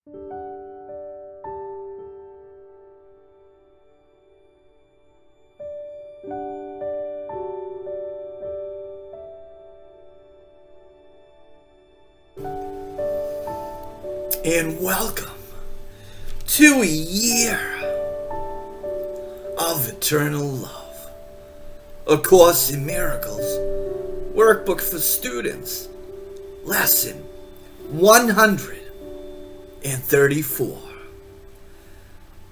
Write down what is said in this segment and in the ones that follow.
And welcome to a year of eternal love. A Course in Miracles, Workbook for Students, Lesson 134.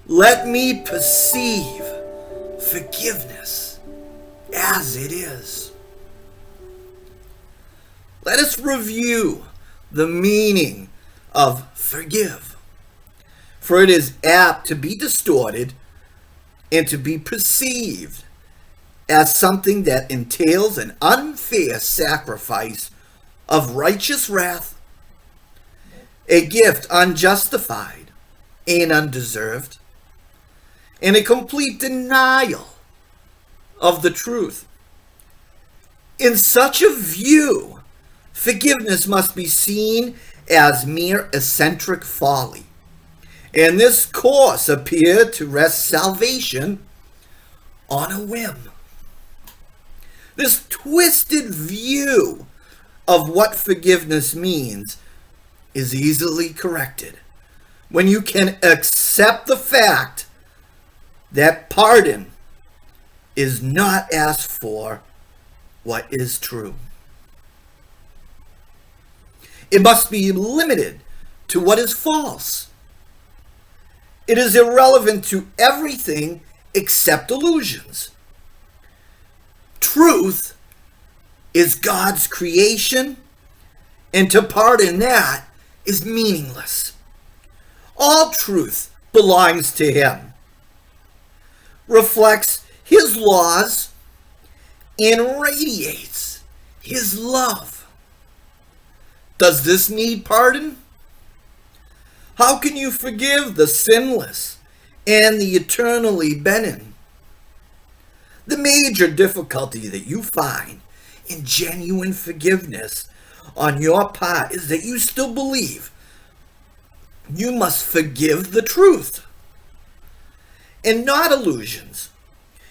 Let me perceive forgiveness as it is. Let us review the meaning of forgive, for it is apt to be distorted and to be perceived as something that entails an unfair sacrifice of righteous wrath, a gift unjustified and undeserved, and a complete denial of the truth. In such a view, forgiveness must be seen as mere eccentric folly, and this course appeared to rest salvation on a whim. This twisted view of what forgiveness means is easily corrected when you can accept the fact that pardon is not asked for what is true. It must be limited to what is false. It is irrelevant to everything except illusions. Truth is God's creation, and to pardon that is meaningless. All truth belongs to Him, reflects His laws, and radiates His love. Does this need pardon? How can you forgive the sinless and the eternally benign? The major difficulty that you find in genuine forgiveness on your part is that you still believe you must forgive the truth and not illusions.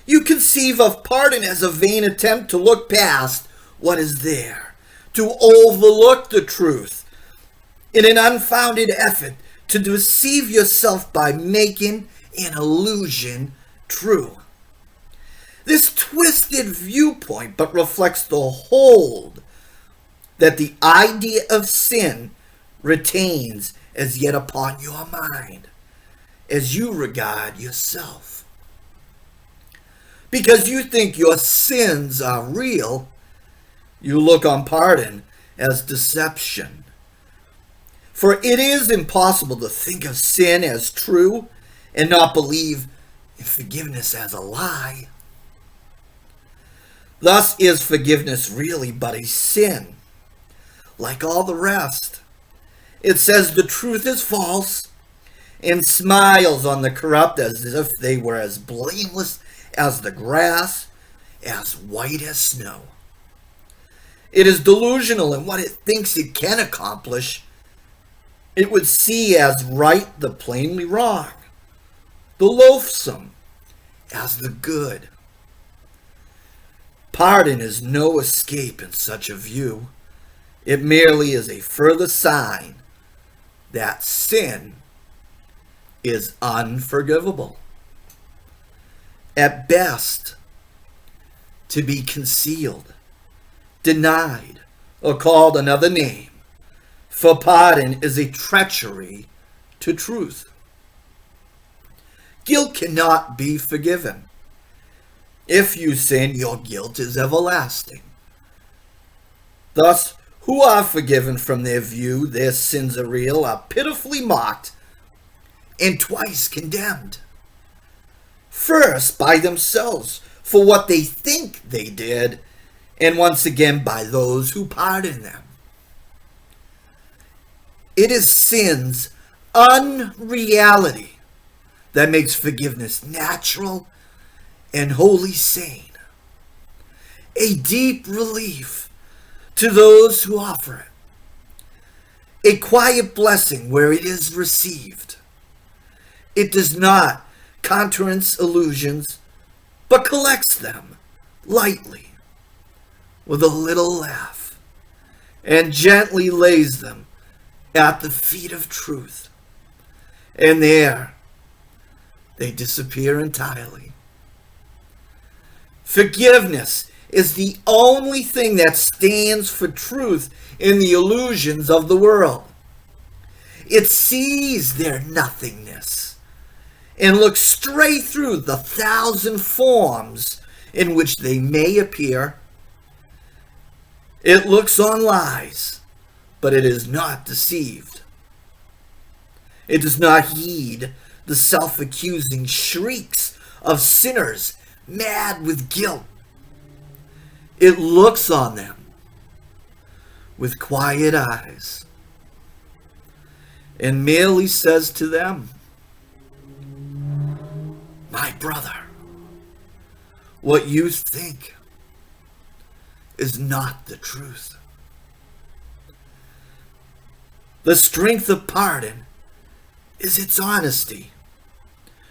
You conceive of pardon as a vain attempt to look past what is there, to overlook the truth, in an unfounded effort to deceive yourself by making an illusion true. This twisted viewpoint but reflects the hold that the idea of sin retains as yet upon your mind as you regard yourself. Because you think your sins are real, you look on pardon as deception. For it is impossible to think of sin as true and not believe in forgiveness as a lie. Thus is forgiveness really but a sin, like all the rest. It says the truth is false and smiles on the corrupt as if they were as blameless as the grass, as white as snow. It is delusional in what it thinks it can accomplish. It would see as right the plainly wrong, the loathsome as the good. Pardon is no escape in such a view. It merely is a further sign that sin is unforgivable. At best, to be concealed, denied, or called another name, for pardon is a treachery to truth. Guilt cannot be forgiven. If you sin, your guilt is everlasting. Thus, who are forgiven from their view their sins are real are pitifully mocked and twice condemned. First, by themselves for what they think they did, and once again by those who pardon them. It is sin's unreality that makes forgiveness natural and wholly sane, a deep relief to those who offer it. a quiet blessing where it is received. It does not countenance illusions, but collects them lightly with a little laugh and gently lays them at the feet of truth. And there they disappear entirely. Forgiveness is the only thing that stands for truth in the illusions of the world. It sees their nothingness and looks straight through the 1,000 forms in which they may appear. It looks on lies, but it is not deceived. It does not heed the self-accusing shrieks of sinners mad with guilt. It looks on them with quiet eyes and merely says to them, "My brother, what you think is not the truth." The strength of pardon is its honesty,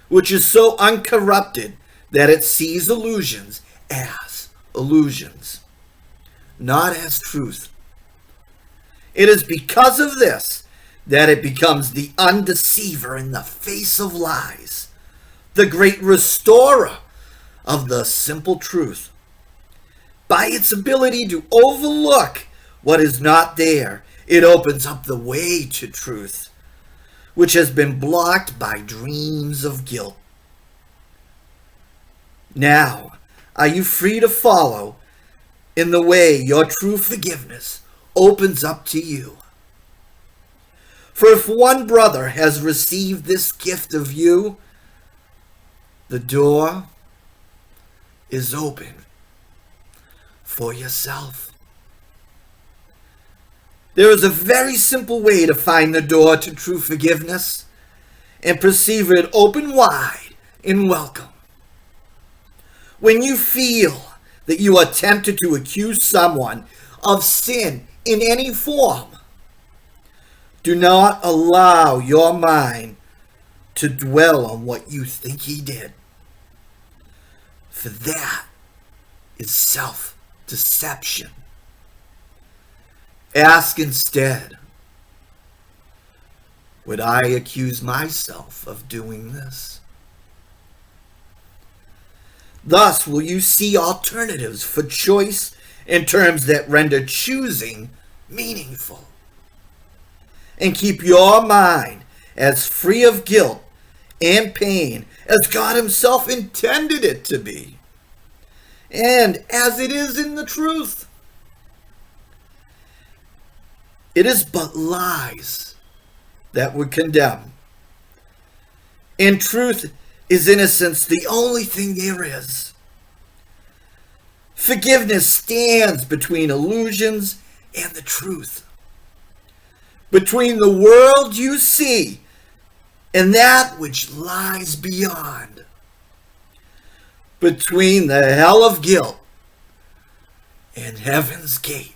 which is so uncorrupted that it sees illusions as illusions, not as truth. It is because of this that it becomes the undeceiver in the face of lies, the great restorer of the simple truth. By its ability to overlook what is not there, it opens up the way to truth, which has been blocked by dreams of guilt. Now, are you free to follow in the way your true forgiveness opens up to you? For if one brother has received this gift of you, the door is open for yourself. There is a very simple way to find the door to true forgiveness and perceive it open wide in welcome. When you feel that you are tempted to accuse someone of sin in any form, do not allow your mind to dwell on what you think he did, for that is self-deception. Ask instead, would I accuse myself of doing this? Thus will you see alternatives for choice in terms that render choosing meaningful, and keep your mind as free of guilt and pain as God himself intended it to be, and as it is in the truth. It is but lies that would condemn. In truth is innocence the only thing there is. Forgiveness stands between illusions and the truth, between the world you see and that which lies beyond, between the hell of guilt and heaven's gate.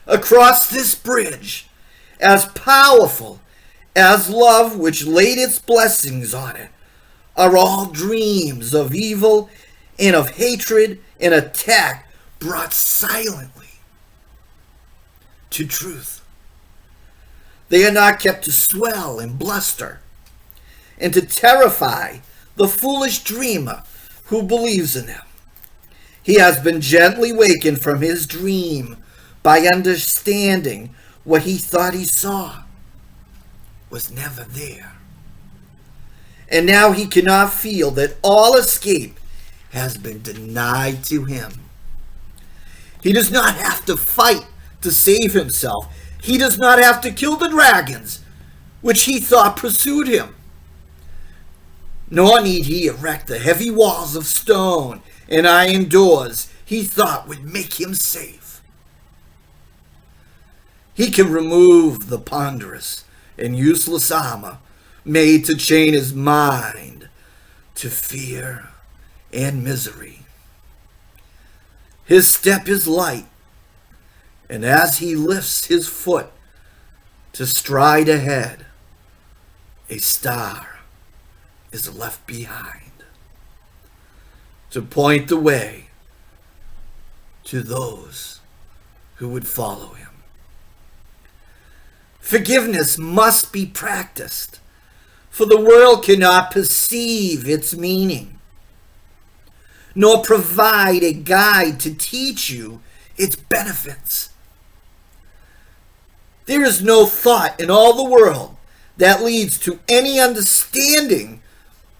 Across this bridge, as powerful as love which laid its blessings on it, are all dreams of evil and of hatred and attack brought silently to truth. They are not kept to swell and bluster and to terrify the foolish dreamer who believes in them. He has been gently wakened from his dream by understanding what he thought he saw was never there. And now he cannot feel that all escape has been denied to him. He does not have to fight to save himself. He does not have to kill the dragons which he thought pursued him. Nor need he erect the heavy walls of stone and iron doors he thought would make him safe. He can remove the ponderous and useless armor made to chain his mind to fear and misery. His step is light, And as he lifts his foot to stride ahead, a star is left behind to point the way to those who would follow him. Forgiveness must be practiced, for the world cannot perceive its meaning, nor provide a guide to teach you its benefits. There is no thought in all the world that leads to any understanding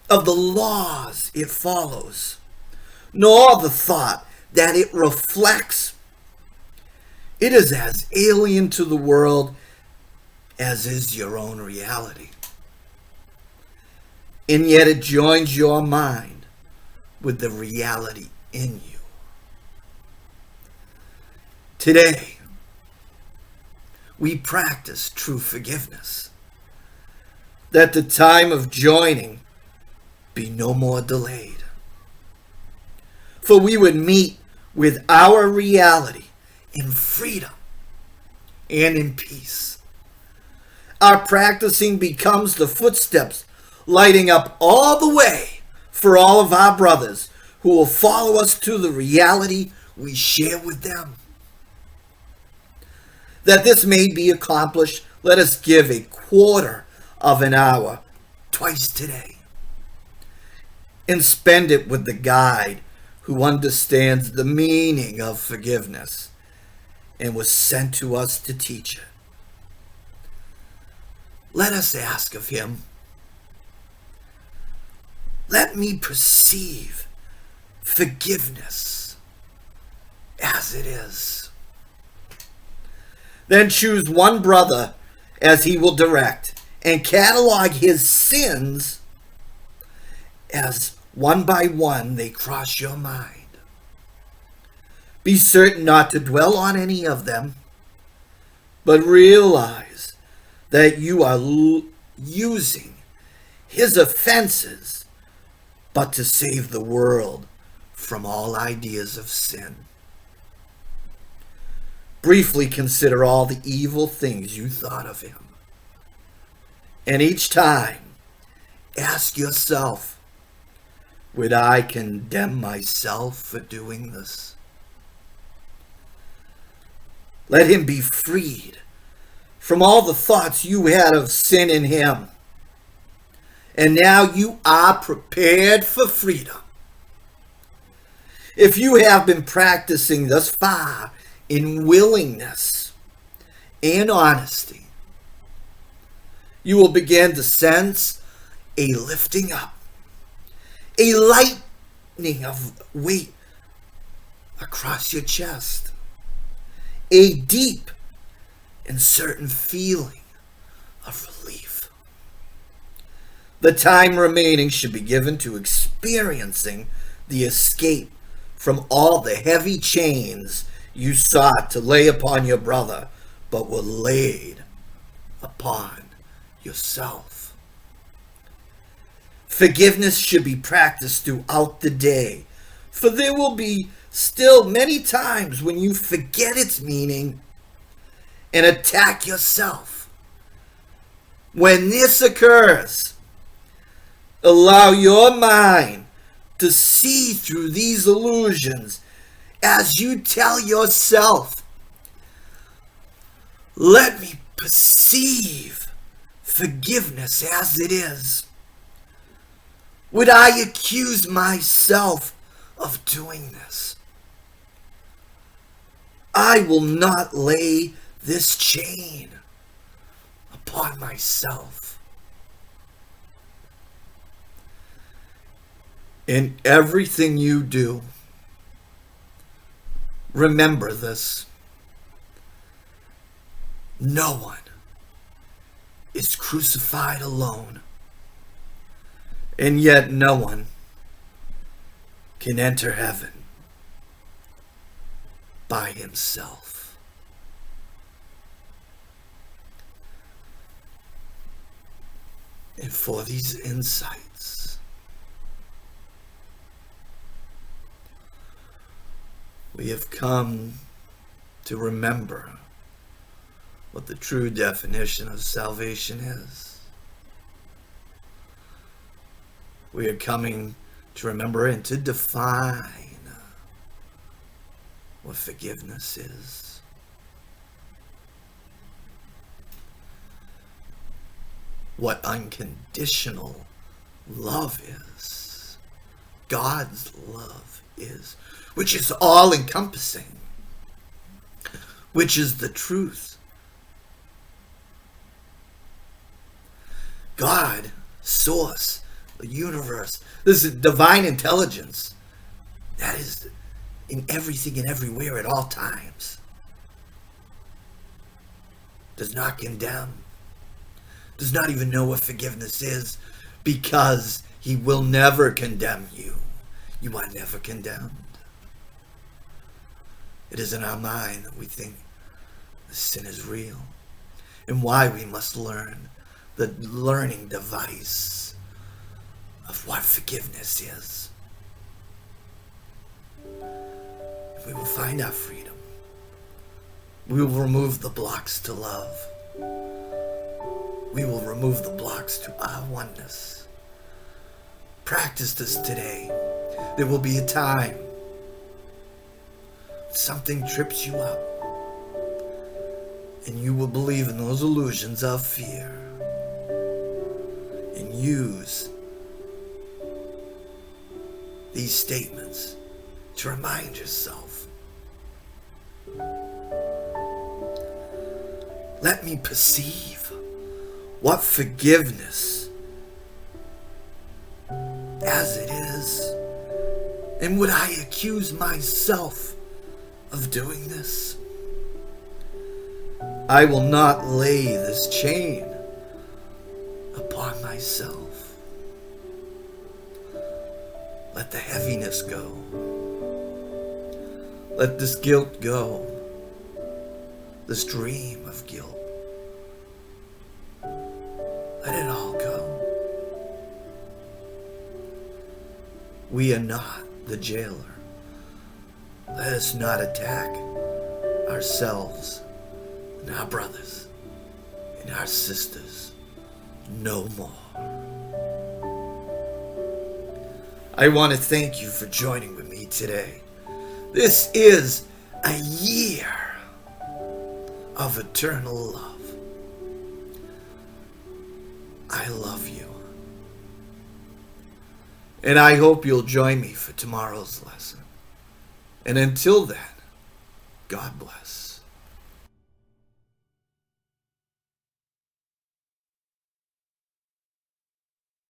of the laws it follows, nor the thought that it reflects. It is as alien to the world as is your own reality. And yet it joins your mind with the reality in you. Today, we practice true forgiveness, that the time of joining be no more delayed. For we would meet with our reality in freedom and in peace. Our practicing becomes the footsteps lighting up all the way for all of our brothers who will follow us to the reality we share with them. That this may be accomplished, let us give a quarter of an hour twice today and spend it with the guide who understands the meaning of forgiveness and was sent to us to teach it. Let us ask of him, let me perceive forgiveness as it is. Then choose one brother as he will direct, and catalog his sins as one by one they cross your mind. Be certain not to dwell on any of them, but realize that you are using his offenses but to save the world from all ideas of sin. Briefly consider all the evil things you thought of him. And each time, ask yourself, would I condemn myself for doing this? Let him be freed from all the thoughts you had of sin in him. And now you are prepared for freedom. If you have been practicing thus far in willingness and honesty, you will begin to sense a lifting up, a lightening of weight across your chest, a deep and certain feeling of relief. The time remaining should be given to experiencing the escape from all the heavy chains you sought to lay upon your brother, but were laid upon yourself. Forgiveness should be practiced throughout the day, for there will be still many times when you forget its meaning and attack yourself. When this occurs, allow your mind to see through these illusions as you tell yourself, let me perceive forgiveness as it is. Would I accuse myself of doing this? I will not lay this chain upon myself. In everything you do, remember this. No one is crucified alone, and yet no one can enter heaven by himself. And for these insights, we have come to remember what the true definition of salvation is. We are coming to remember and to define what forgiveness is. What unconditional love is. God's love is, which is all-encompassing, which is the truth. God, source, the universe, this is divine intelligence that is in everything and everywhere at all times, does not condemn, does not even know what forgiveness is, because he will never condemn you. You are never condemned. It is in our mind that we think the sin is real, and why we must learn the learning device of what forgiveness is. We will find our freedom. We will remove the blocks to love. We will remove the blocks to our oneness. Practice this today. There will be a time something trips you up, and you will believe in those illusions of fear and use these statements to remind yourself. Let me perceive what forgiveness as it is, and would I accuse myself of doing this? I will not lay this chain upon myself. Let the heaviness go. Let this guilt go. This dream of guilt. Let it all go. We are not the jailer. Let us not attack ourselves and our brothers and our sisters no more. I want to thank you for joining with me today. This is a year of eternal love. I love you. And I hope you'll join me for tomorrow's lesson. And until then, God bless.